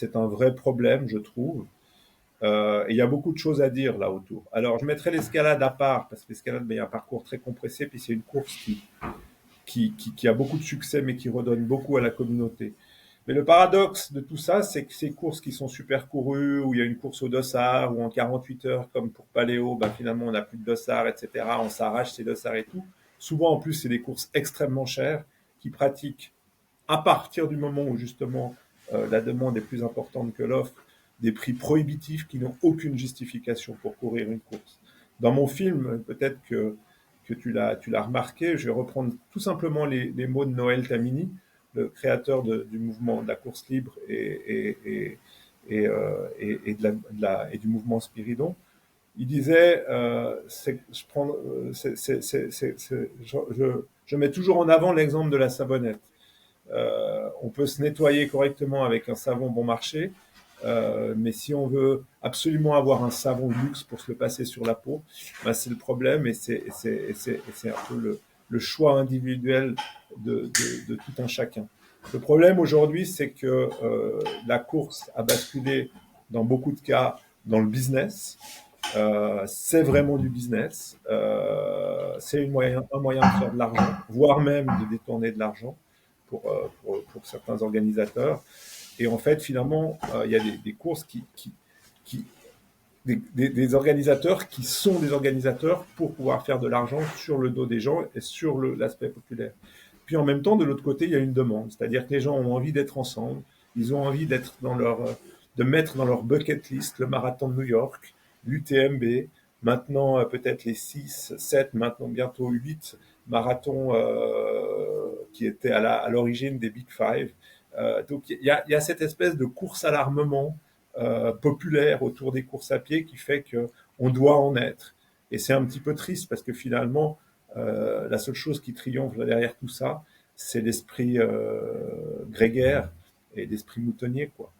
c'est un vrai problème, je trouve. Et il y a beaucoup de choses à dire là autour. Alors, je mettrai l'escalade à part, parce que l'escalade, ben, il y a un parcours très compressé, puis c'est une course qui a beaucoup de succès, mais qui redonne beaucoup à la communauté. Mais le paradoxe de tout ça, c'est que ces courses qui sont super courues, où il y a une course au dossard, ou en 48 heures, comme pour Paléo, ben finalement on n'a plus de dossard, etc. On s'arrache ces dossards et tout. Souvent, en plus, c'est des courses extrêmement chères, qui pratiquent à partir du moment où justement la demande est plus importante que l'offre, des prix prohibitifs qui n'ont aucune justification pour courir une course. Dans mon film, peut-être que tu l'as remarqué, je vais reprendre tout simplement les mots de Noël Tamini, le créateur du mouvement de la course libre et du mouvement Spiridon. Il disait, je mets toujours en avant l'exemple de la savonnette. On peut se nettoyer correctement avec un savon bon marché, mais si on veut absolument avoir un savon de luxe pour se le passer sur la peau, ben c'est le problème et c'est un peu le choix individuel de tout un chacun. Le problème aujourd'hui, c'est que la course a basculé dans beaucoup de cas dans le business. C'est vraiment du business. C'est un moyen de faire de l'argent, voire même de détourner de l'argent pour certains organisateurs. Et en fait, finalement, il y a des courses qui des organisateurs qui sont des organisateurs pour pouvoir faire de l'argent sur le dos des gens et sur l'aspect populaire. Puis en même temps, de l'autre côté, il y a une demande, c'est-à-dire que les gens ont envie d'être ensemble, ils ont envie d'être de mettre dans leur bucket list le marathon de New York, l'UTMB, maintenant peut-être les 6, 7, maintenant bientôt 8 marathons qui étaient à l'origine des Big Five. Donc il y a cette espèce de course à l'armement populaire autour des courses à pied qui fait qu'on doit en être. Et c'est un petit peu triste parce que finalement, la seule chose qui triomphe là derrière tout ça, c'est l'esprit grégaire et l'esprit moutonnier, quoi.